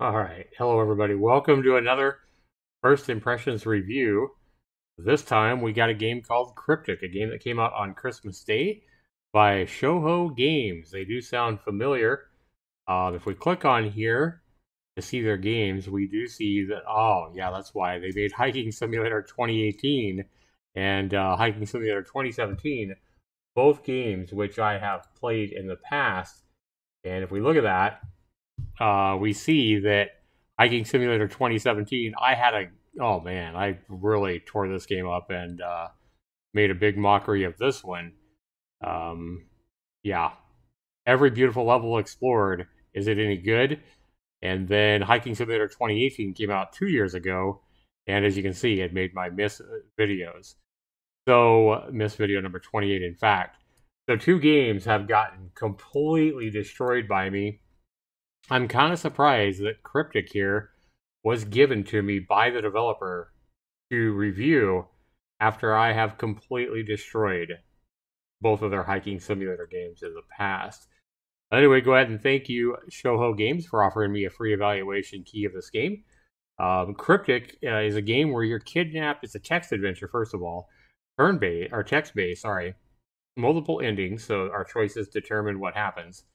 All right. Hello, everybody. Welcome to another First Impressions review. This time we got a game called Cryptic, a game that came out on Christmas Day by Shoujo Games. They do sound familiar. If we click on here to see their games, we do see that, oh, yeah, that's why. They made Hiking Simulator 2018 and Hiking Simulator 2017, both games which I have played in the past. And if we look at that, we see that Hiking Simulator 2017, oh man, I really tore this game up and made a big mockery of this one. Um, yeah, every beautiful level explored. Is it any good? And then Hiking Simulator 2018 came out 2 years ago, and as you can see, it made my miss videos. So, miss video number 28, in fact. So, two games have gotten completely destroyed by me. I'm kind of surprised that Cryptic here was given to me by the developer to review after I have completely destroyed both of their hiking simulator games in the past. Anyway, go ahead and thank you, Shoujo Games, for offering me a free evaluation key of this game. Cryptic is a game where you're kidnapped. It's a text adventure, first of all, turn-based, or text-based, sorry. Multiple endings, so our choices determine what happens.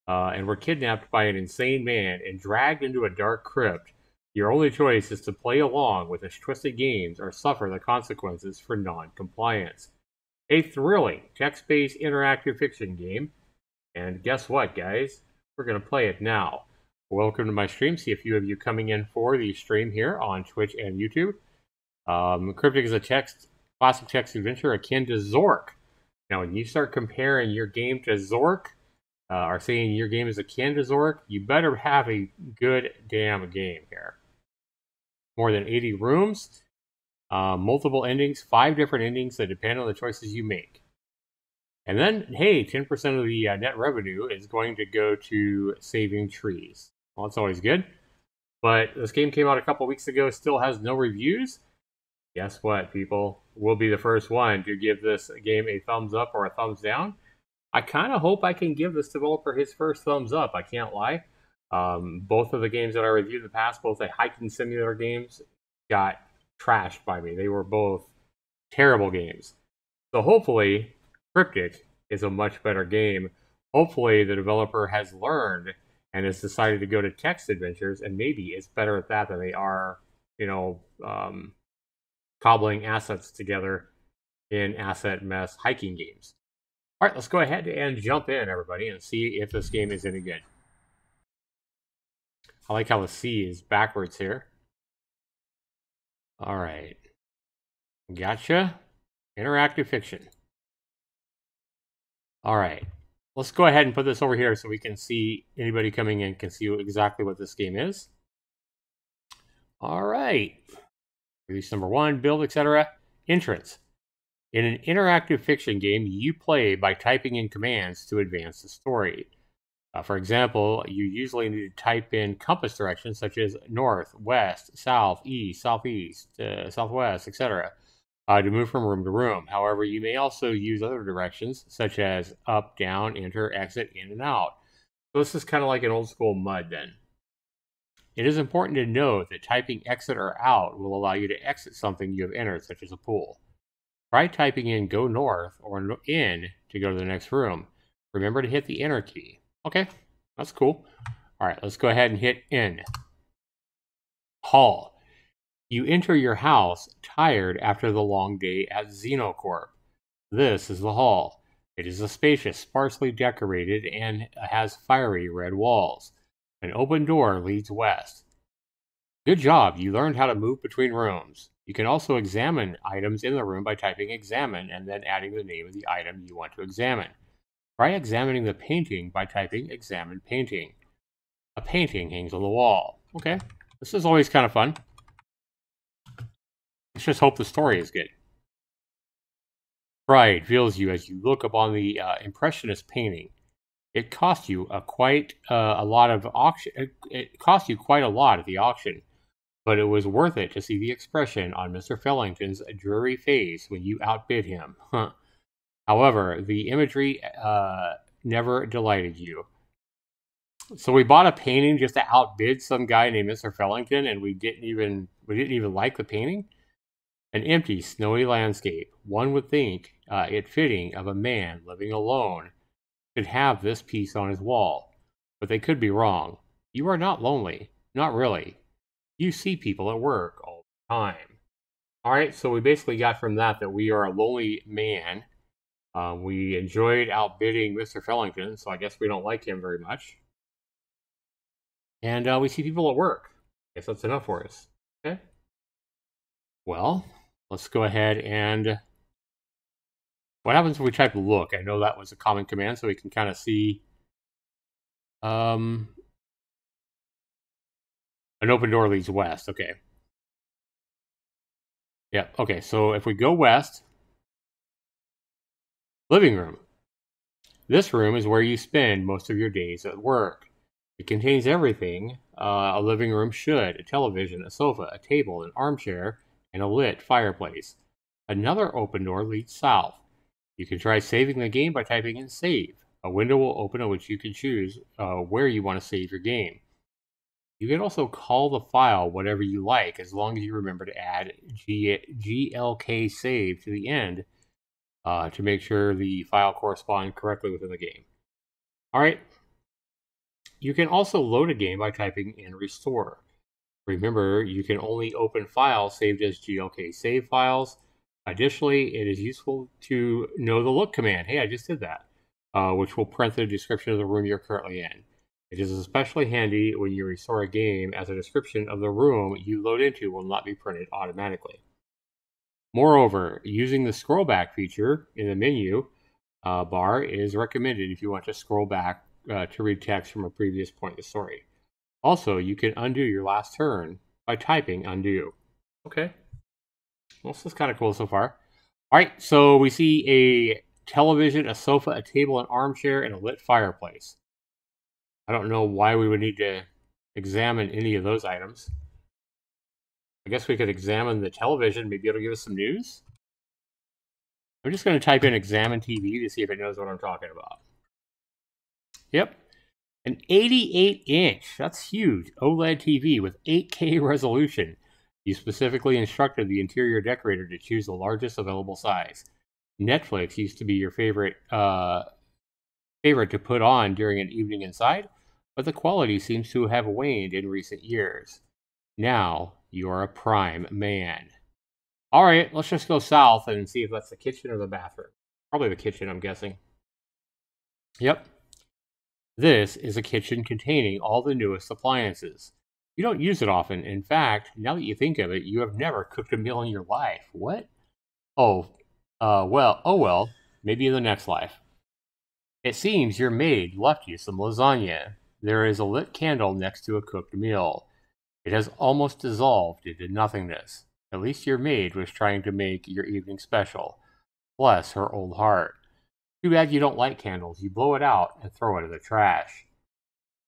And we're kidnapped by an insane man and dragged into a dark crypt. Your only choice is to play along with his twisted games or suffer the consequences for non-compliance. A thrilling, text-based interactive fiction game. And guess what, guys? We're going to play it now. Welcome to my stream. See a few of you coming in for the stream here on Twitch and YouTube. Cryptic is a classic text adventure akin to Zork. Now, when you start comparing your game to Zork, are saying your game is akin to Zork, you better have a good damn game here. More than 80 rooms, multiple endings, 5 different endings that depend on the choices you make. And then, hey, 10% of the net revenue is going to go to saving trees. Well, that's always good. But this game came out a couple weeks ago, still has no reviews. Guess what, people? We'll be the first one to give this game a thumbs up or a thumbs down. I kind of hope I can give this developer his first thumbs up. I can't lie. Both of the games that I reviewed in the past, both the hiking simulator games, got trashed by me. They were both terrible games. So hopefully, Cryptic is a much better game. Hopefully, the developer has learned and has decided to go to text adventures, and maybe it's better at that than they are, cobbling assets together in asset mess hiking games. All right, let's go ahead and jump in, everybody, and see if this game is any good. I like how the C is backwards here. All right. Gotcha. Interactive fiction. All right. Let's go ahead and put this over here so we can see, anybody coming in can see exactly what this game is. All right. Release number 1, build, etc. Entrance. In an interactive fiction game, you play by typing in commands to advance the story. For example, you usually need to type in compass directions such as north, west, south, east, southeast, southwest, etc. To move from room to room. However, you may also use other directions such as up, down, enter, exit, in, and out. So this is kind of like an old school MUD then. It is important to note that typing exit or out will allow you to exit something you have entered, such as a pool. Try typing in go north or in to go to the next room. Remember to hit the enter key. Okay, that's cool. All right, let's go ahead and hit in. Hall. You enter your house tired after the long day at Xenocorp. This is the hall. It is spacious, sparsely decorated, and has fiery red walls. An open door leads west. Good job, you learned how to move between rooms. You can also examine items in the room by typing examine and then adding the name of the item you want to examine. Try examining the painting by typing examine painting. A painting hangs on the wall. Okay, this is always kind of fun. Let's just hope the story is good. Pride fills you as you look upon the impressionist painting. It cost you quite a lot at the auction, but it was worth it to see the expression on Mr. Fellington's dreary face when you outbid him. However, the imagery never delighted you. So we bought a painting just to outbid some guy named Mr. Fellington, and we didn't even like the painting. An empty, snowy landscape. One would think it fitting of a man living alone should have this piece on his wall, but they could be wrong. You are not lonely, not really. You see people at work all the time. All right, so we basically got from that we are a lonely man. We enjoyed outbidding Mr. Fellington, so I guess we don't like him very much. And we see people at work. I guess that's enough for us. Okay. Well, let's go ahead and... What happens if we type look? I know that was a common command, so we can kind of see... An open door leads west. Okay. Yeah, okay, so if we go west... Living room. This room is where you spend most of your days at work. It contains everything a living room should: a television, a sofa, a table, an armchair, and a lit fireplace. Another open door leads south. You can try saving the game by typing in save. A window will open in which you can choose where you want to save your game. You can also call the file whatever you like, as long as you remember to add GLK save to the end to make sure the file corresponds correctly within the game. All right. You can also load a game by typing in restore. Remember, you can only open files saved as GLK save files. Additionally, it is useful to know the look command. Hey, I just did that, which will print the description of the room you're currently in. It is especially handy when you restore a game, as a description of the room you load into will not be printed automatically. Moreover, using the scroll back feature in the menu bar is recommended if you want to scroll back to read text from a previous point in the story. Also, you can undo your last turn by typing undo. Okay. Well, this is kind of cool so far. All right, so we see a television, a sofa, a table, an armchair, and a lit fireplace. I don't know why we would need to examine any of those items. I guess we could examine the television. Maybe it'll give us some news. I'm just going to type in examine TV to see if it knows what I'm talking about. Yep. An 88-inch, that's huge, OLED TV with 8K resolution. You specifically instructed the interior decorator to choose the largest available size. Netflix used to be your favorite to put on during an evening inside, but the quality seems to have waned in recent years. Now, you are a prime man. All right, let's just go south and see if that's the kitchen or the bathroom. Probably the kitchen, I'm guessing. Yep. This is a kitchen containing all the newest appliances. You don't use it often. In fact, now that you think of it, you have never cooked a meal in your life. What? Oh well, maybe in the next life. It seems your maid left you some lasagna. There is a lit candle next to a cooked meal. It has almost dissolved into nothingness. At least your maid was trying to make your evening special. Bless her old heart. Too bad you don't like candles. You blow it out and throw it in the trash.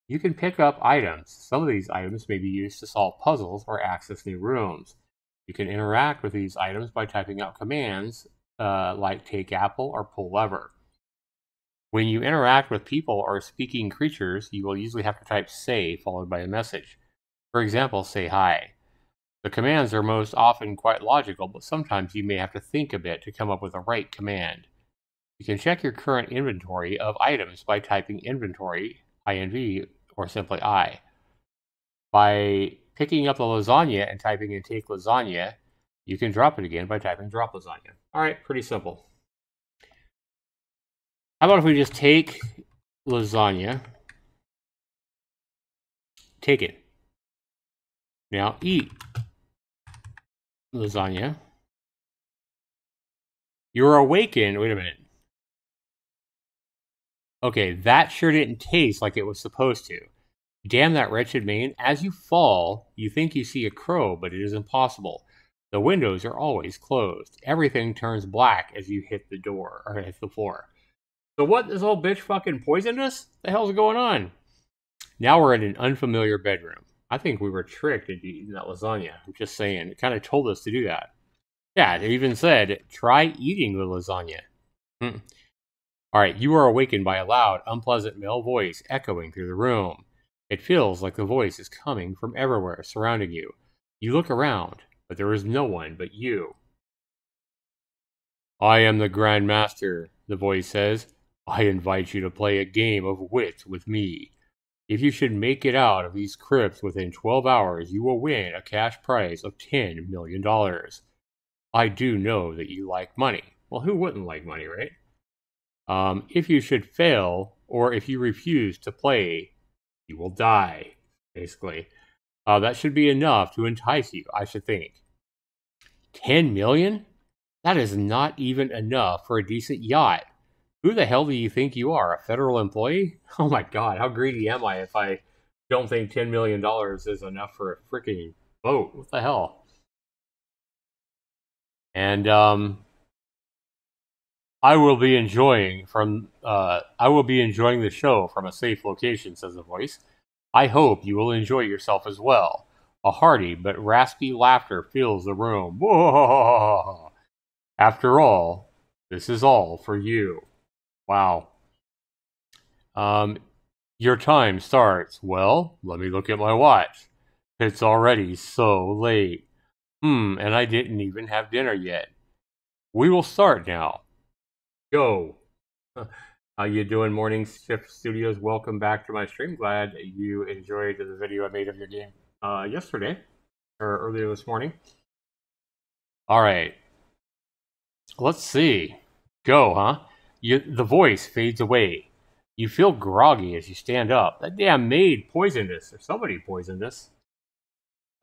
You can pick up items. Some of these items may be used to solve puzzles or access new rooms. You can interact with these items by typing out commands like take apple or pull lever. When you interact with people or speaking creatures, you will usually have to type say followed by a message. For example, say hi. The commands are most often quite logical, but sometimes you may have to think a bit to come up with the right command. You can check your current inventory of items by typing inventory, INV, or simply I. By picking up the lasagna and typing in take lasagna, you can drop it again by typing drop lasagna. All right, pretty simple. How about if we just take lasagna, take it. Now eat lasagna. You're awakened. Wait a minute. Okay, that sure didn't taste like it was supposed to. Damn that wretched man. As you fall, you think you see a crow, but it is impossible. The windows are always closed. Everything turns black as you hit the door, or hit the floor. So what, this old bitch fucking poisoned us? What the hell's going on? Now we're in an unfamiliar bedroom. I think we were tricked into eating that lasagna. I'm just saying. It kind of told us to do that. Yeah, it even said, try eating the lasagna. All right, you are awakened by a loud, unpleasant male voice echoing through the room. It feels like the voice is coming from everywhere surrounding you. You look around, but there is no one but you. I am the Grand Master, the voice says. I invite you to play a game of wit with me. If you should make it out of these crypts within 12 hours, you will win a cash prize of $10 million. I do know that you like money. Well, who wouldn't like money, right? If you should fail, or if you refuse to play, you will die, basically. That should be enough to entice you, I should think. 10 million? That is not even enough for a decent yacht. Who the hell do you think you are, a federal employee? Oh my god, how greedy am I if I don't think $10 million is enough for a freaking boat? What the hell? And I will be enjoying the show from a safe location, says the voice. I hope you will enjoy yourself as well. A hearty but raspy laughter fills the room. Whoa! After all, this is all for you. Wow. Your time starts. Well, let me look at my watch. It's already so late. And I didn't even have dinner yet. We will start now. Go. How you doing, Morning Shift Studios? Welcome back to my stream. Glad you enjoyed the video I made of your game yesterday, or earlier this morning. All right. Let's see. Go, huh? The voice fades away. You feel groggy as you stand up. That damn maid poisoned us, or somebody poisoned us.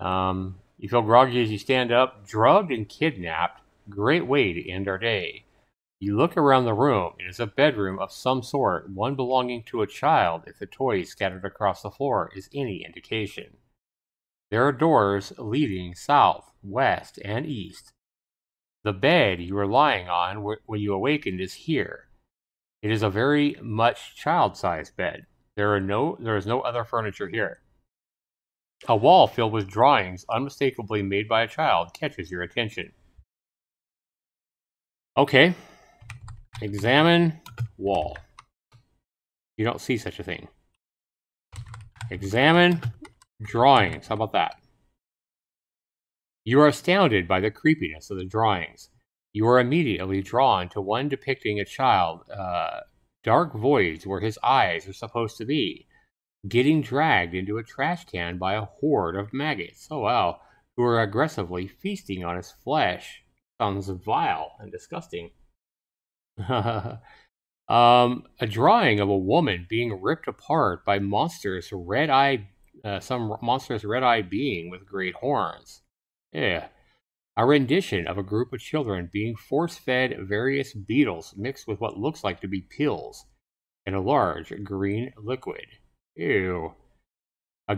You feel groggy as you stand up, drugged and kidnapped. Great way to end our day. You look around the room. It is a bedroom of some sort, one belonging to a child if the toys scattered across the floor is any indication. There are doors leading south, west, and east. The bed you were lying on when you awakened is here. It is a very much child-sized bed. There is no other furniture here. A wall filled with drawings unmistakably made by a child catches your attention. Okay. Examine wall. You don't see such a thing. Examine drawings. How about that? You are astounded by the creepiness of the drawings. You are immediately drawn to one depicting a child, dark voids where his eyes are supposed to be, getting dragged into a trash can by a horde of maggots. Oh wow, who are aggressively feasting on his flesh. Sounds vile and disgusting. A drawing of a woman being ripped apart by some monstrous red-eyed being with great horns. Yeah. A rendition of a group of children being force-fed various beetles mixed with what looks like to be pills in a large green liquid. Ew. A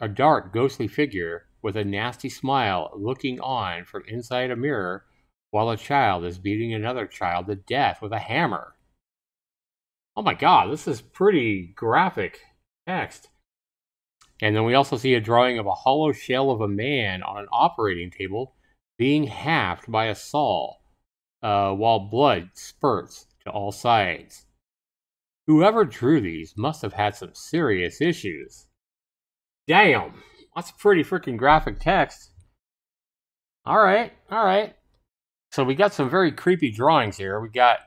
dark ghostly figure with a nasty smile looking on from inside a mirror while a child is beating another child to death with a hammer. Oh my god, this is pretty graphic text. And then we also see a drawing of a hollow shell of a man on an operating table being hacked by a saw while blood spurts to all sides. Whoever drew these must have had some serious issues. Damn, that's pretty freaking graphic text. Alright. So we got some very creepy drawings here. We got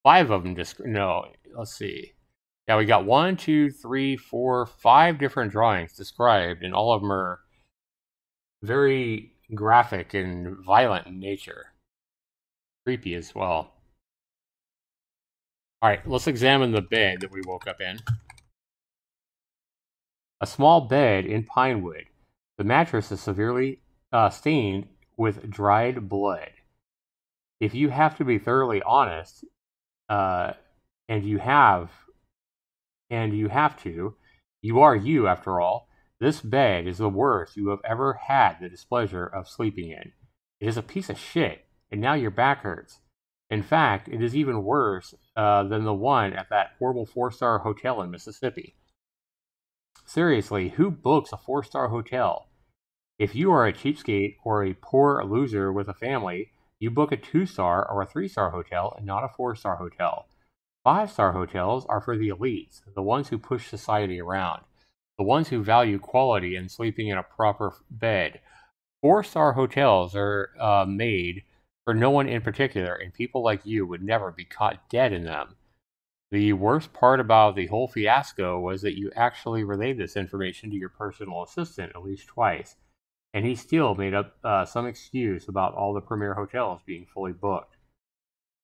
5 of them. Let's see. Yeah, we got 1, 2, 3, 4, 5 different drawings described, and all of them are very graphic and violent in nature. Creepy as well. Alright, let's examine the bed that we woke up in. A small bed in pine wood. The mattress is severely stained with dried blood. If you have to be thoroughly honest, and you have to, you are you after all. This bed is the worst you have ever had the displeasure of sleeping in. It is a piece of shit, and now your back hurts. In fact, it is even worse than the one at that horrible 4-star hotel in Mississippi. Seriously, who books a 4-star hotel? If you are a cheapskate or a poor loser with a family, you book a 2-star or a 3-star hotel and not a 4-star hotel. 5-star hotels are for the elites, the ones who push society around. the ones who value quality and sleeping in a proper bed. 4-star hotels are made for no one in particular, and people like you would never be caught dead in them. The worst part about the whole fiasco was that you actually relayed this information to your personal assistant at least twice, and he still made up some excuse about all the premier hotels being fully booked.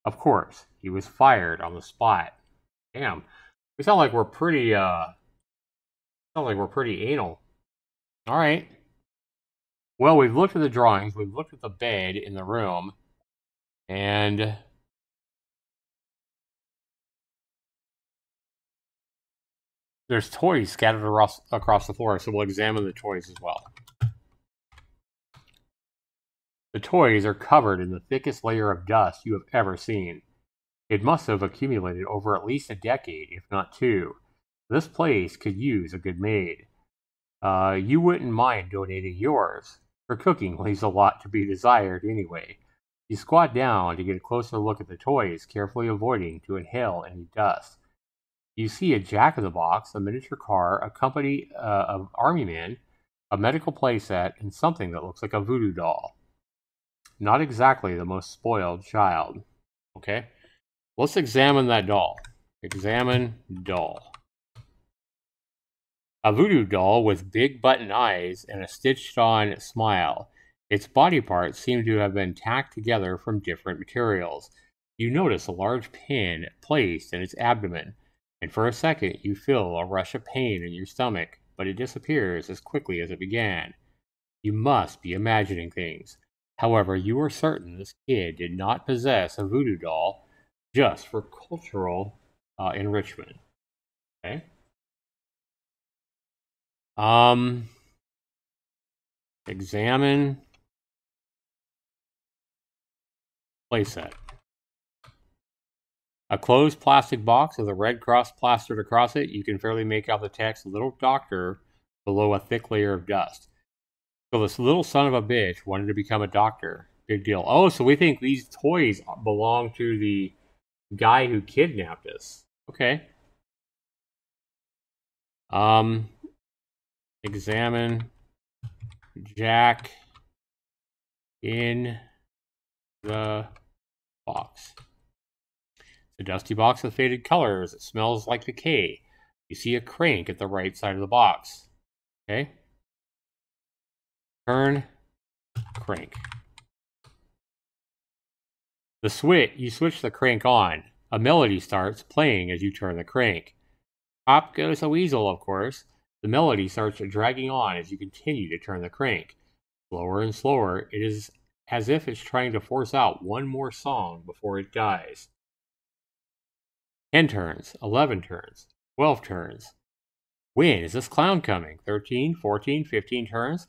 Of course, he was fired on the spot. Damn, we sound like we're pretty anal. All right. Well, we've looked at the drawings, we've looked at the bed in the room, and there's toys scattered across the floor, so we'll examine the toys as well. The toys are covered in the thickest layer of dust you have ever seen. It must have accumulated over at least a decade, if not two. This place could use a good maid. You wouldn't mind donating yours. Her cooking leaves a lot to be desired anyway. You squat down to get a closer look at the toys, carefully avoiding to inhale any dust. You see a jack-in-the-box, a miniature car, a company of army men, a medical playset, and something that looks like a voodoo doll. Not exactly the most spoiled child. Okay, let's examine that doll. Examine doll. A voodoo doll with big button eyes and a stitched-on smile. Its body parts seem to have been tacked together from different materials. You notice a large pin placed in its abdomen, and for a second you feel a rush of pain in your stomach, but it disappears as quickly as it began. You must be imagining things. However, you are certain this kid did not possess a voodoo doll just for cultural enrichment. Okay. Examine playset. A closed plastic box with a red cross plastered across it. You can fairly make out the text "Little Doctor" below a thick layer of dust. So this little son of a bitch wanted to become a doctor. Big deal. Oh, so we think these toys belong to the guy who kidnapped us. Okay. Examine Jack in the box. It's a dusty box with faded colors. It smells like decay. You see a crank at the right side of the box. Okay. Turn crank. You switch the crank on. A melody starts playing as you turn the crank. Up goes a weasel, of course. The melody starts dragging on as you continue to turn the crank. Slower and slower, it is as if it's trying to force out one more song before it dies. 10 turns, 11 turns, 12 turns. When is this clown coming? 13, 14, 15 turns?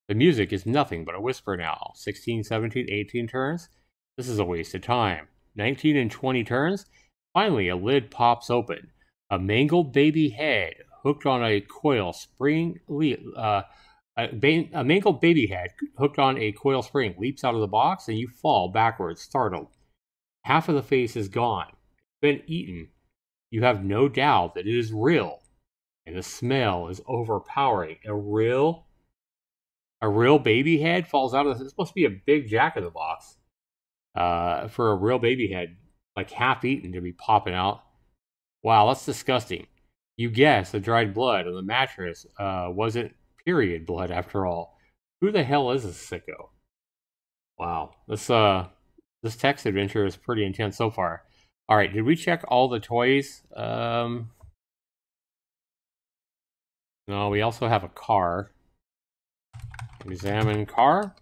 The music is nothing but a whisper now. 16, 17, 18 turns? This is a waste of time. 19 and 20 turns? Finally, a lid pops open. A mangled baby head hooked on a coil spring a mangled baby head hooked on a coil spring leaps out of the box, and you fall backwards, startled. Half of the face is gone. It's been eaten. You have no doubt that it is real, and the smell is overpowering. A real baby head falls out of this. It's supposed to be a big jack-in-the-box for a real baby head, like half-eaten, to be popping out. Wow, that's disgusting. You guess the dried blood on the mattress wasn't period blood after all. Who the hell is this sicko? Wow, this text adventure is pretty intense so far. All right, did we check all the toys? No, we also have a car. Examine car.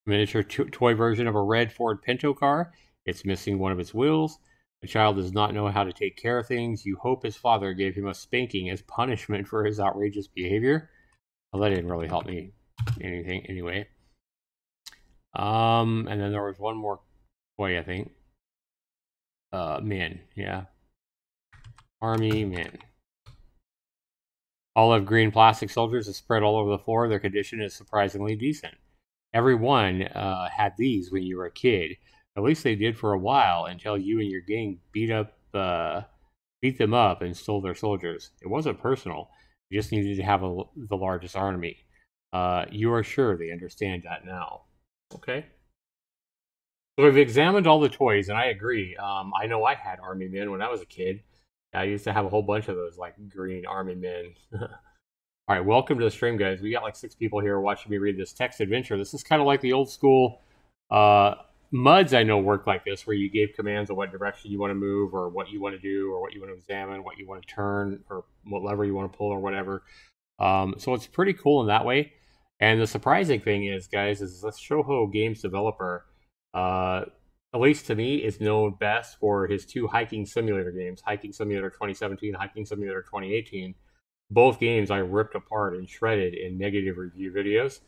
Miniature toy version of a red Ford Pinto car. It's missing one of its wheels. The child does not know how to take care of things. You hope his father gave him a spanking as punishment for his outrageous behavior. Well, that didn't really help me anything anyway. And then there was one more toy, I think. Men, yeah. Army men. Olive green plastic soldiers are spread all over the floor. Their condition is surprisingly decent. Everyone had these when you were a kid. At least they did for a while, until you and your gang beat them up and stole their soldiers. It wasn't personal. You just needed to have the largest army. You are sure they understand that now. Okay. So we've examined all the toys, and I agree. I know I had army men when I was a kid. I used to have a whole bunch of those, like, green army men. All right, welcome to the stream, guys. We got like 6 people here watching me read this text adventure. This is kind of like the old school MUDs I know work like this, where you gave commands of what direction you want to move, or what you want to do, or what you want to examine, what you want to turn, or what lever you want to pull, or whatever. So it's pretty cool in that way. And the surprising thing is, guys, is this Shoho Games developer, at least to me, is known best for his 2 hiking simulator games, Hiking Simulator 2017, Hiking Simulator 2018. Both games I ripped apart and shredded in negative review videos.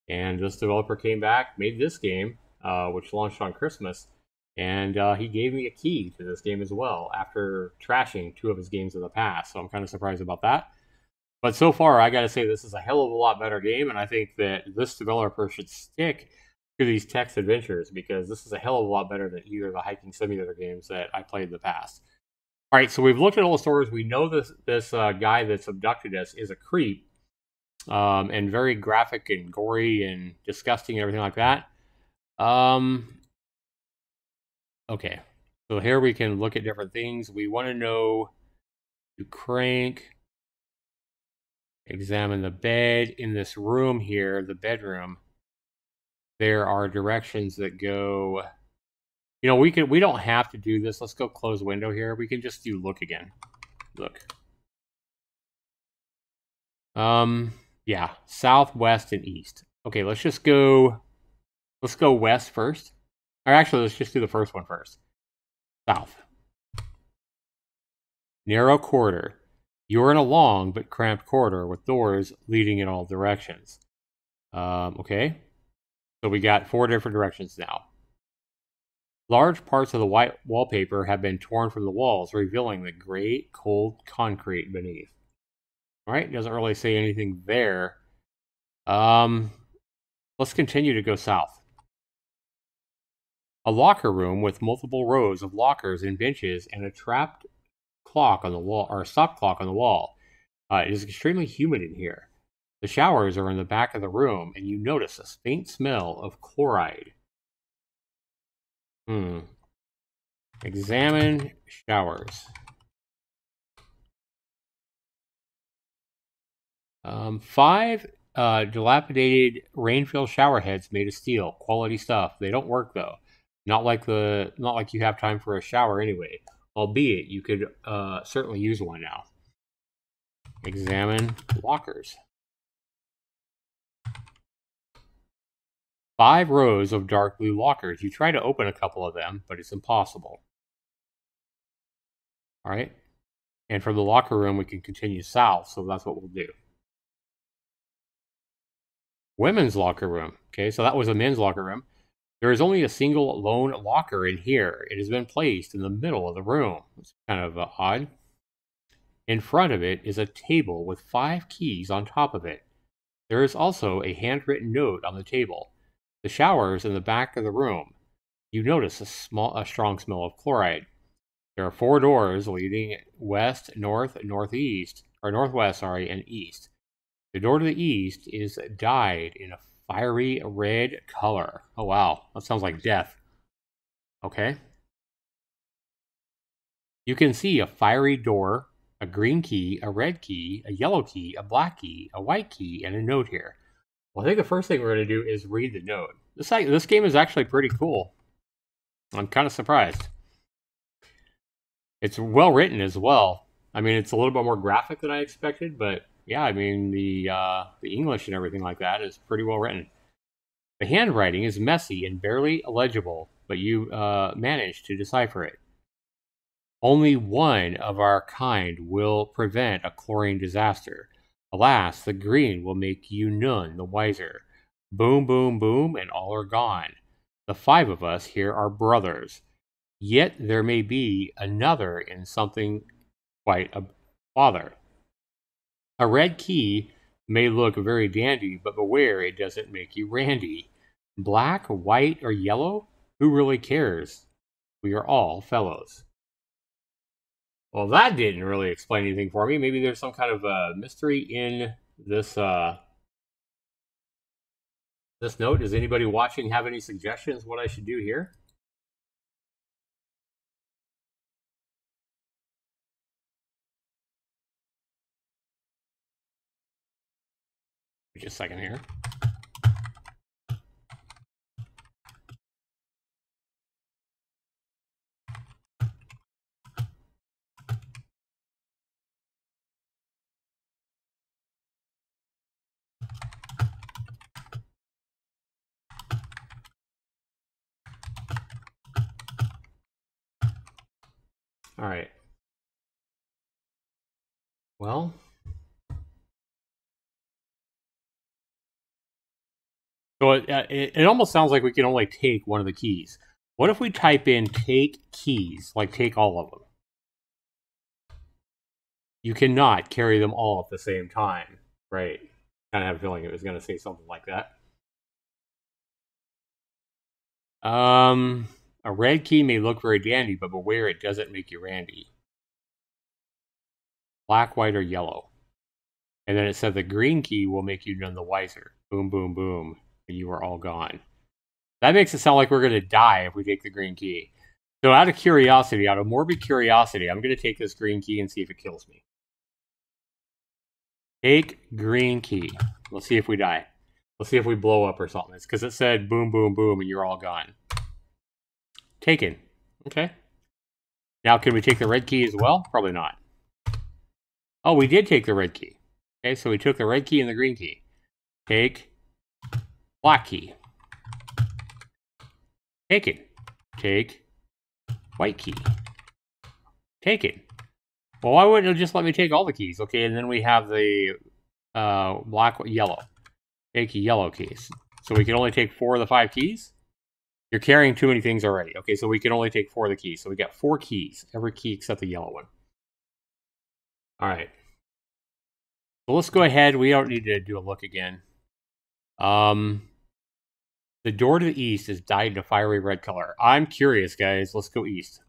And this developer came back, made this game, which launched on Christmas, and he gave me a key to this game as well after trashing 2 of his games in the past. So I'm kind of surprised about that. But so far, I got to say, this is a hell of a lot better game, and I think that this developer should stick to these text adventures, because this is a hell of a lot better than either of the hiking simulator games that I played in the past. All right, so we've looked at all the stories. We know this guy that's abducted us is a creep, and very graphic and gory and disgusting and everything like that. Okay, so here we can look at different things. We want to know to crank, examine the bed. In this room here, the bedroom, there are directions that go... You know, we don't have to do this. Let's go close window here. We can just do look again. Look. Yeah, south, west, and east. Okay, let's just go... Let's go west first. Or actually, let's just do the first one first. South. Narrow corridor. You're in a long but cramped corridor with doors leading in all directions. Okay. So we got 4 different directions now. Large parts of the white wallpaper have been torn from the walls, revealing the gray, cold concrete beneath. All right, doesn't really say anything there. Let's continue to go south. A locker room with multiple rows of lockers and benches and a trapped clock on the wall, or a stop clock on the wall. It is extremely humid in here. The showers are in the back of the room, and you notice a faint smell of chloride. Examine showers. 5 dilapidated rain-filled shower heads made of steel. Quality stuff. They don't work though. Not like you have time for a shower anyway. Albeit you could certainly use one now. Examine lockers. 5 rows of dark blue lockers. You try to open a couple of them, but it's impossible. All right. And from the locker room, we can continue south, so that's what we'll do. Women's locker room. Okay, so that was a men's locker room. There is only a single lone locker in here. It has been placed in the middle of the room. It's kind of odd. In front of it is a table with 5 keys on top of it. There is also a handwritten note on the table. The shower is in the back of the room. You notice a strong smell of chloride. There are 4 doors leading west, north, northeast, or northwest, sorry, and east. The door to the east is dyed in a fiery red color. Oh, wow. That sounds like death. Okay. You can see a fiery door, a green key, a red key, a yellow key, a black key, a white key, and a note here. Well, I think the first thing we're going to do is read the note. This game is actually pretty cool. I'm kind of surprised. It's well written as well. I mean, it's a little bit more graphic than I expected, but yeah, I mean, the English and everything like that is pretty well written. The handwriting is messy and barely legible, but you managed to decipher it. Only one of our kind will prevent a chlorine disaster. Alas, the green will make you none the wiser. Boom, boom, boom, and all are gone. The 5 of us here are brothers. Yet there may be another in something quite a bother. A red key may look very dandy, but beware it doesn't make you randy. Black, white, or yellow? Who really cares? We are all fellows. Well, that didn't really explain anything for me. Maybe there's some kind of mystery in this this note. Does anybody watching have any suggestions what I should do here? Just a second here. All right. Well, so it almost sounds like we can only take one of the keys. What if we type in take keys, like take all of them? You cannot carry them all at the same time, right? Kind of have a feeling it was going to say something like that. A red key may look very dandy, but beware it doesn't make you randy. Black, white, or yellow. And then it said the green key will make you none the wiser. Boom, boom, boom. And you are all gone. That makes it sound like we're going to die if we take the green key. So out of curiosity, out of morbid curiosity, I'm going to take this green key and see if it kills me. Take green key. Let's see if we die. Let's see if we blow up or something. It's because it said boom, boom, boom, and you're all gone. Taken. Okay. Now, can we take the red key as well? Probably not. Oh, we did take the red key. Okay, so we took the red key and the green key. Take black key. Taken. Take white key. Taken. Well, why wouldn't it just let me take all the keys? Okay, and then we have the black, yellow. Take yellow keys. So we can only take 4 of the 5 keys? You're carrying too many things already. Okay, so we can only take 4 of the keys. So we got 4 keys. Every key except the yellow one. All right. So let's go ahead. We don't need to do a look again. The door to the east is dyed in a fiery red color. I'm curious, guys. Let's go east.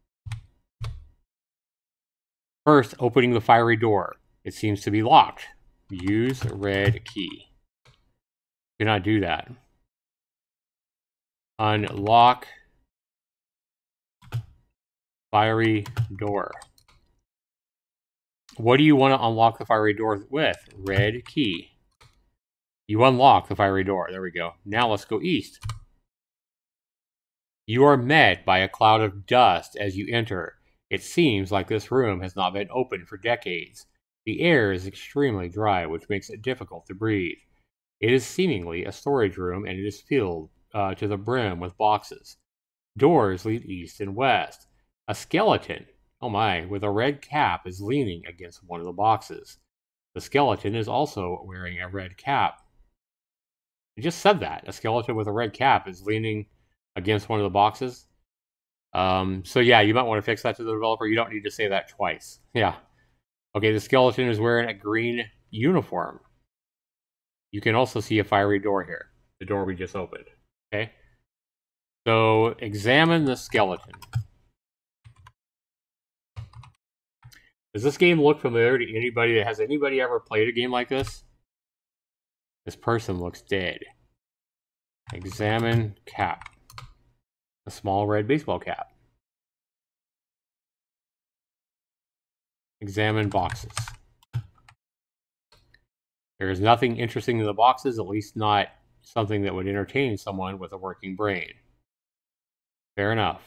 First, opening the fiery door. It seems to be locked. Use red key. Cannot do that. Unlock fiery door. What do you want to unlock the fiery door with? Red key. You unlock the fiery door. There we go. Now let's go east. You are met by a cloud of dust as you enter. It seems like this room has not been opened for decades. The air is extremely dry, which makes it difficult to breathe. It is seemingly a storage room, and it is filled to the brim with boxes. Doors lead east and west. A skeleton, oh my, with a red cap is leaning against one of the boxes. The skeleton is also wearing a red cap. I just said that. A skeleton with a red cap is leaning against one of the boxes. So yeah, you might want to fix that to the developer. You don't need to say that twice. Yeah. Okay, the skeleton is wearing a green uniform. You can also see a fiery door here. The door we just opened. Okay. So examine the skeleton. Does this game look familiar to anybody? Has anybody ever played a game like this? This person looks dead. Examine cap. A small red baseball cap. Examine boxes. There is nothing interesting in the boxes, at least not something that would entertain someone with a working brain. Fair enough.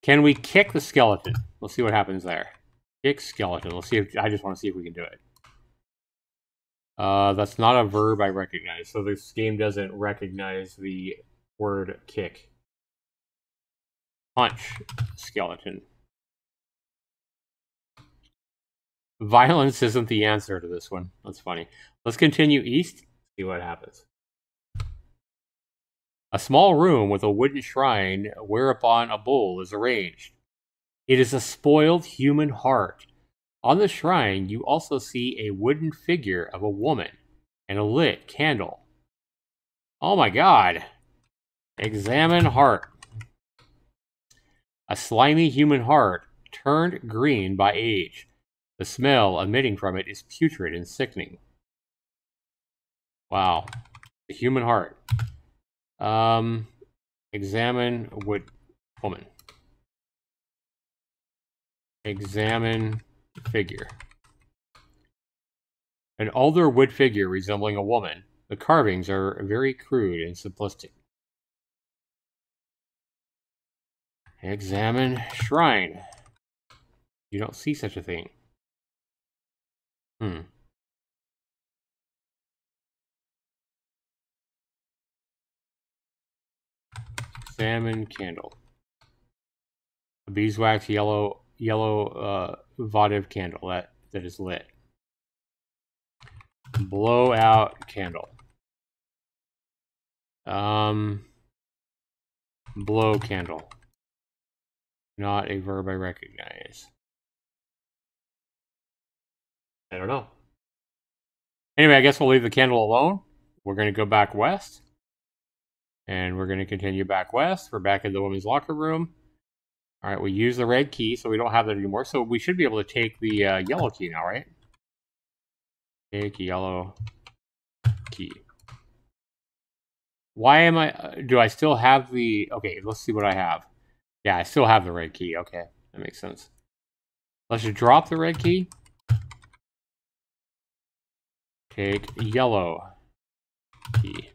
Can we kick the skeleton? Let's see what happens there. Kick skeleton. Let's see if I just want to see if we can do it. That's not a verb I recognize, so this game doesn't recognize the word kick. Punch skeleton. Violence isn't the answer to this one. That's funny. Let's continue east, see what happens. A small room with a wooden shrine whereupon a bowl is arranged. It is a spoiled human heart. On the shrine, you also see a wooden figure of a woman and a lit candle. Oh my god. Examine heart. A slimy human heart turned green by age. The smell emitting from it is putrid and sickening. Wow. The human heart. Examine wood woman. Examine figure. An older wood figure resembling a woman. The carvings are very crude and simplistic. Examine shrine. You don't see such a thing. Examine candle. A beeswax yellow votive candle that is lit. Blow out candle. Blow candle. Not a verb I recognize. I don't know. Anyway, I guess we'll leave the candle alone. We're going to go back west. And we're going to continue back west. We're back in the women's locker room. All right, we use the red key, so we don't have that anymore. So we should be able to take the yellow key now, right? Take yellow key. Why am I... do I still have the... okay, let's see what I have. Yeah, I still have the red key. Okay, that makes sense. Let's just drop the red key. Take yellow key.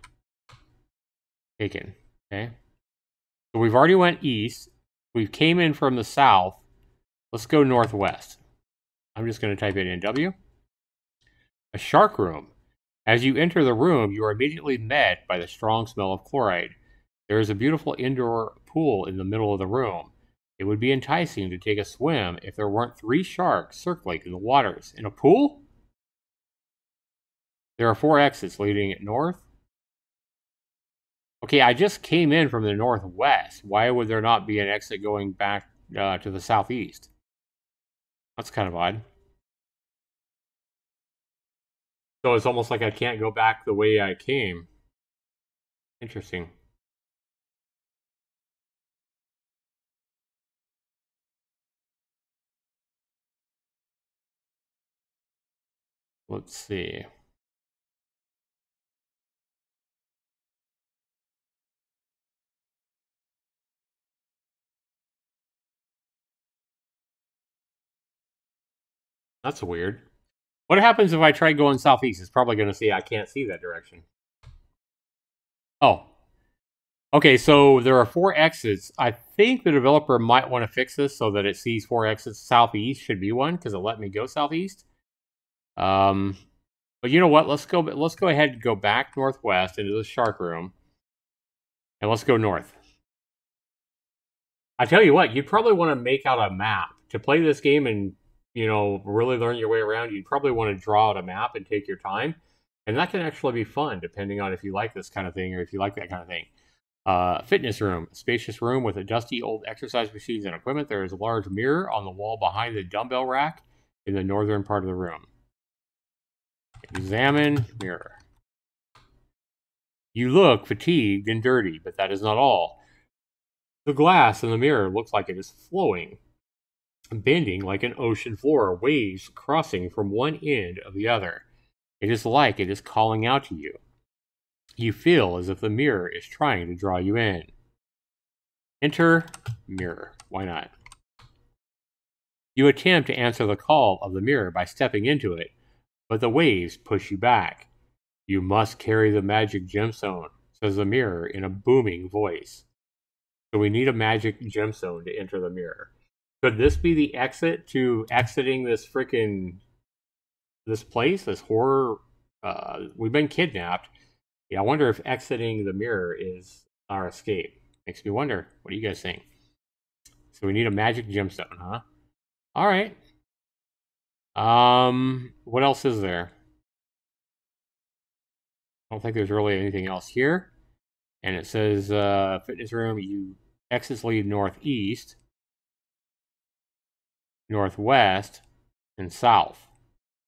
Taken. Okay. So we've already went east. We came in from the south. Let's go northwest. I'm just going to type in NW. A shark room. As you enter the room, you are immediately met by the strong smell of chloride. There is a beautiful indoor pool in the middle of the room. It would be enticing to take a swim if there weren't 3 sharks circling in the waters. In a pool? There are 4 exits leading north. Okay, I just came in from the northwest. Why would there not be an exit going back to the southeast? That's kind of odd. So it's almost like I can't go back the way I came. Interesting. Let's see. That's weird. What happens if I try going southeast? It's probably going to say I can't see that direction. Oh. Okay, so there are 4 exits. I think the developer might want to fix this so that it sees 4 exits. Southeast should be one because it let me go southeast. But you know what? Let's go ahead and go back northwest into the shark room. And let's go north. I tell you what, you'd probably want to make out a map. To play this game and, you know, really learn your way around, you'd probably want to draw out a map and take your time. And that can actually be fun, depending on if you like this kind of thing or if you like that kind of thing. Fitness room. A spacious room with a dusty old exercise machines and equipment. There is a large mirror on the wall behind the dumbbell rack in the northern part of the room. Examine mirror. You look fatigued and dirty, but that is not all. The glass in the mirror looks like it is flowing, bending like an ocean floor, waves crossing from one end of the other. It is like it is calling out to you. You feel as if the mirror is trying to draw you in. Enter mirror. Why not? You attempt to answer the call of the mirror by stepping into it, but the waves push you back. You must carry the magic gemstone, says the mirror in a booming voice. So we need a magic gemstone to enter the mirror. Could this be the exit to exiting this this place, this horror? We've been kidnapped. Yeah, I wonder if exiting the mirror is our escape. Makes me wonder. What do you guys think? So we need a magic gemstone, huh? All right. What else is there? I don't think there's really anything else here. And it says fitness room, you exits lead northeast, northwest, and south.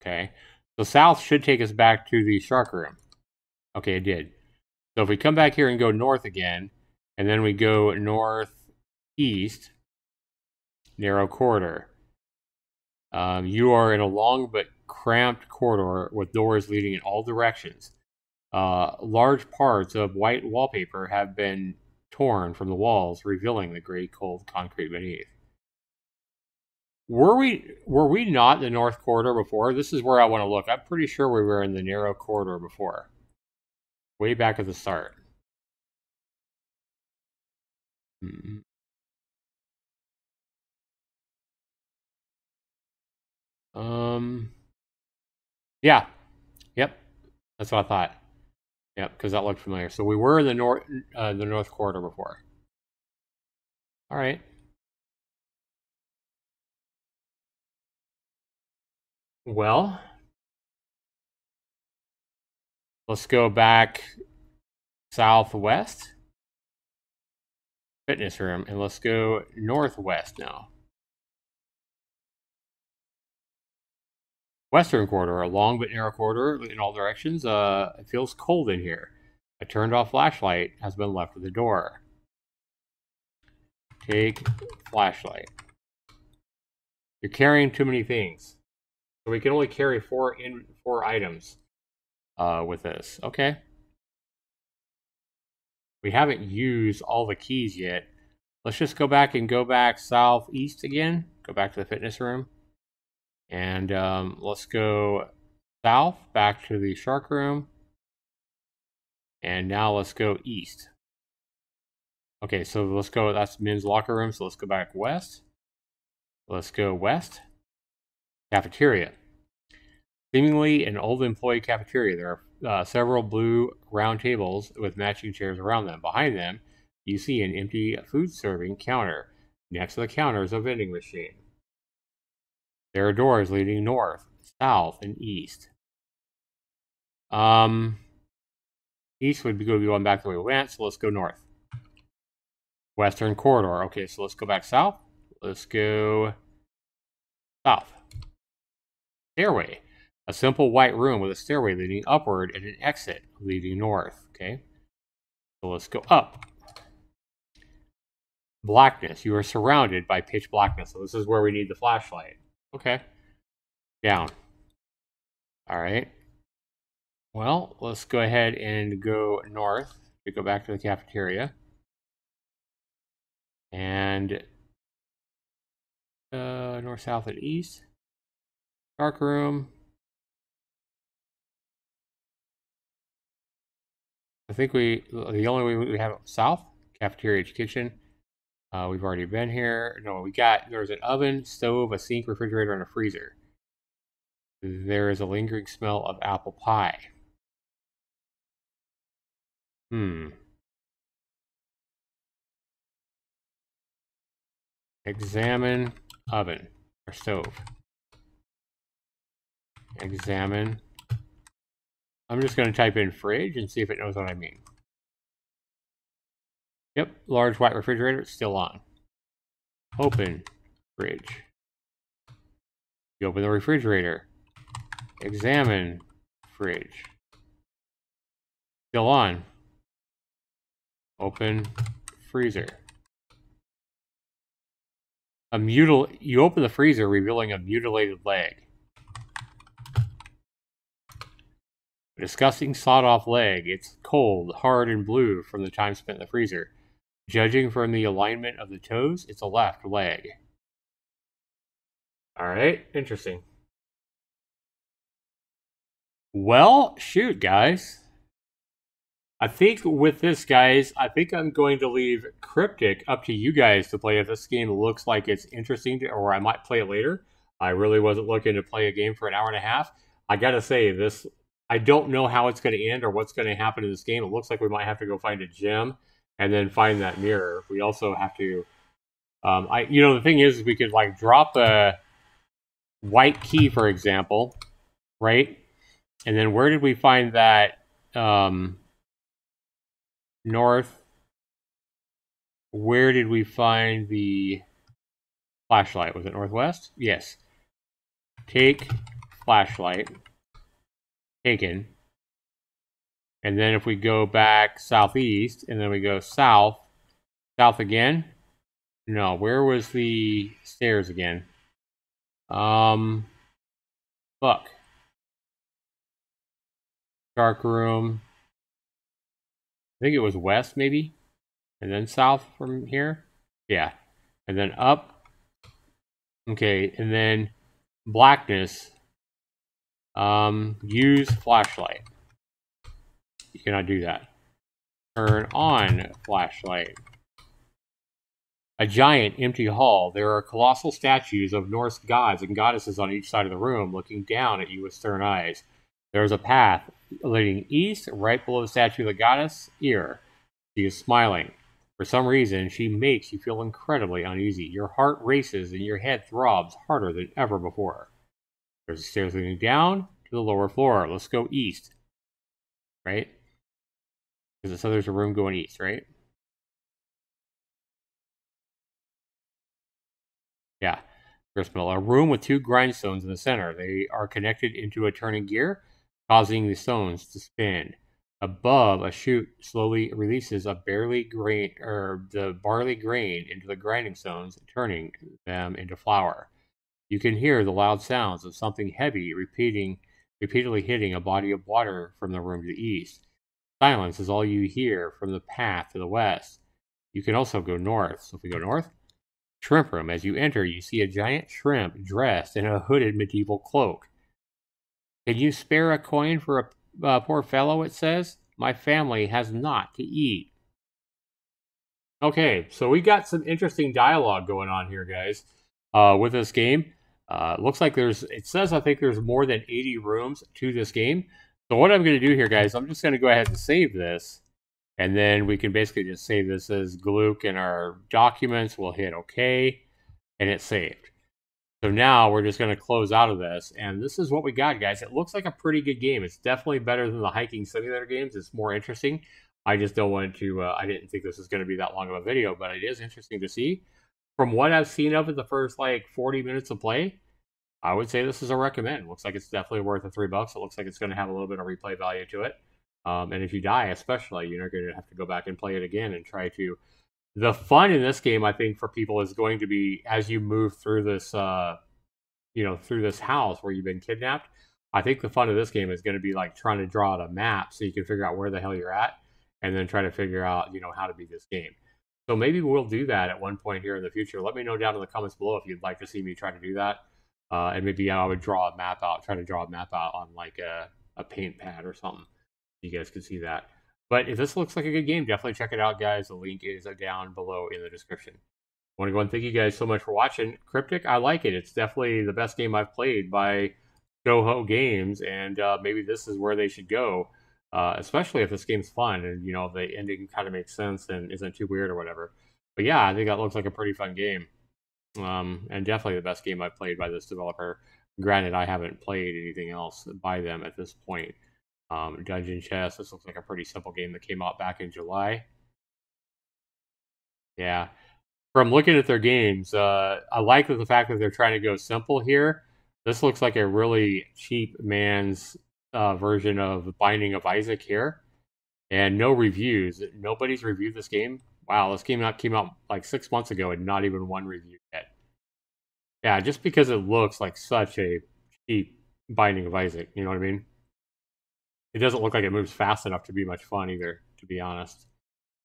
Okay. So south should take us back to the shark room. Okay, it did. So if we come back here and go north again, and then we go northeast, narrow corridor. You are in a long but cramped corridor with doors leading in all directions. Large parts of white wallpaper have been torn from the walls, revealing the gray, cold concrete beneath. Were we not in the north corridor before? This is where I want to look. I'm pretty sure we were in the narrow corridor before. Way back at the start. Yeah. Yep. That's what I thought. Yep, because that looked familiar. So we were in the north corridor before. All right. Well, let's go back southwest. Fitness room, and let's go northwest now. Western corridor, a long but narrow corridor in all directions. It feels cold in here. A turned off flashlight has been left at the door. Take flashlight. You're carrying too many things. So we can only carry four items with this. Okay. We haven't used all the keys yet. Let's just go back southeast again. Go back to the fitness room. And let's go south, back to the shark room. And now let's go east. Okay, so let's go, that's men's locker room, so let's go back west. Let's go west. Cafeteria. Seemingly an old employee cafeteria. There are several blue round tables with matching chairs around them. Behind them, you see an empty food serving counter. Next to the counter is a vending machine. There are doors leading north, south, and east. East would be going back the way we went, so let's go north. Western corridor. Okay, so let's go back south. Let's go south. Stairway. A simple white room with a stairway leading upward and an exit leading north. Okay, so let's go up. Blackness. You are surrounded by pitch blackness. So this is where we need the flashlight. Okay. Down. All right. Well, let's go ahead and go north to go back to the cafeteria. And north, south, and east. Dark room. I think the only way we have south, cafeteria to kitchen. We've already been here. No, there's an oven, stove, a sink, refrigerator, and a freezer. There is a lingering smell of apple pie. Examine oven or stove. Examine. I'm just going to type in fridge and see if it knows what I mean. Yep, large white refrigerator, it's still on. Open fridge. You open the refrigerator. Examine fridge. Still on. Open freezer. You open the freezer, revealing a mutilated leg. A disgusting sawed-off leg. It's cold, hard, and blue from the time spent in the freezer. Judging from the alignment of the toes, it's a left leg. All right, interesting. Well, shoot, guys. I think with this, guys, I think I'm going to leave Cryptic up to you guys to play if this game looks like it's interesting, or I might play it later. I really wasn't looking to play a game for an hour and a half. I gotta say, I don't know how it's going to end or what's going to happen in this game. It looks like we might have to go find a gem and then find that mirror. We also have to, the thing is we could like drop a white key, for example, right? And then where did we find that north? Where did we find the flashlight? Was it northwest? Yes. Take flashlight. Taken. And then if we go back southeast, and then we go south again, No, where was the stairs again? Fuck. Dark room. I think it was west, maybe? And then south from here? Yeah. And then up. Okay, and then blackness. Use flashlight. You cannot do that. Turn on flashlight. A giant empty hall. There are colossal statues of Norse gods and goddesses on each side of the room, looking down at you with stern eyes. There is a path leading east, right below the statue of the goddess Ear. She is smiling. For some reason, she makes you feel incredibly uneasy. Your heart races and your head throbs harder than ever before. There's stairs leading down to the lower floor. Let's go east. Right? Because so there's a room going east, right? Yeah. Gristmill. A room with two grindstones in the center. They are connected into a turning gear, causing the stones to spin. Above, a chute slowly releases the barley grain into the grinding stones, turning them into flour. You can hear the loud sounds of something heavy repeatedly hitting a body of water from the room to the east. Silence is all you hear from the path to the west. You can also go north. So if we go north, shrimp room. As you enter, you see a giant shrimp dressed in a hooded medieval cloak. Can you spare a coin for a poor fellow, it says? My family has naught to eat. Okay, so we got some interesting dialogue going on here, guys, with this game. Looks like it says I think there's more than 80 rooms to this game. So what I'm going to do here, guys, I'm just going to go ahead and save this. And then we can basically just save this as Glook in our documents. We'll hit OK, and it's saved. So now we're just going to close out of this, and this is what we got, guys. It looks like a pretty good game. It's definitely better than the hiking simulator games. It's more interesting. I just don't want to, I didn't think this was going to be that long of a video, but it is interesting to see. From what I've seen of it, the first like 40 minutes of play, I would say this is a recommend. Looks like it's definitely worth the $3. It looks like it's going to have a little bit of replay value to it. And if you die, especially, you're going to have to go back and play it again and try to. The fun in this game, I think, for people is going to be as you move through this, through this house where you've been kidnapped. I think the fun of this game is going to be like trying to draw out a map so you can figure out where the hell you're at, and then try to figure out, how to beat this game. So maybe we'll do that at one point here in the future. Let me know down in the comments below if you'd like to see me try to do that. And maybe I would try to draw a map out on like a paint pad or something. You guys can see that. But if this looks like a good game, definitely check it out, guys. The link is down below in the description. I want to go and thank you guys so much for watching. Cryptic, I like it. It's definitely the best game I've played by Soho Games, and maybe this is where they should go, especially if this game's fun and, the ending kind of makes sense and isn't too weird or whatever. But yeah, I think that looks like a pretty fun game. And definitely the best game I've played by this developer. Granted, I haven't played anything else by them at this point. Dungeon Chest, this looks like a pretty simple game that came out back in July. Yeah. From looking at their games, I like the fact that they're trying to go simple here. This looks like a really cheap man's version of Binding of Isaac here. And no reviews. Nobody's reviewed this game. Wow, this game came out like 6 months ago and not even one review yet. Yeah, just because it looks like such a cheap Binding of Isaac, you know what I mean? It doesn't look like it moves fast enough to be much fun either, to be honest.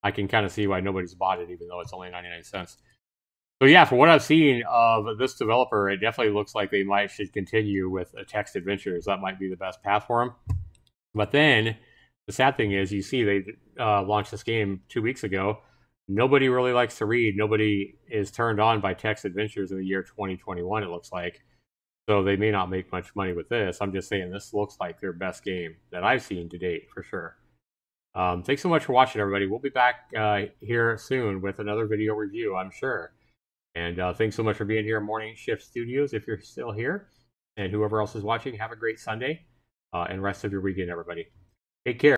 I can kind of see why nobody's bought it, even though it's only 99 cents. So yeah, from what I've seen of this developer, it definitely looks like they should continue with text adventures. That might be the best path for them. But then, the sad thing is, you see they launched this game 2 weeks ago. Nobody really likes to read. Nobody is turned on by text adventures in the year 2021, it looks like. So they may not make much money with this. I'm just saying this looks like their best game that I've seen to date, for sure. Thanks so much for watching, everybody. We'll be back here soon with another video review, I'm sure. And thanks so much for being here at Morning Shift Studios if you're still here. And whoever else is watching, have a great Sunday and rest of your weekend, everybody. Take care.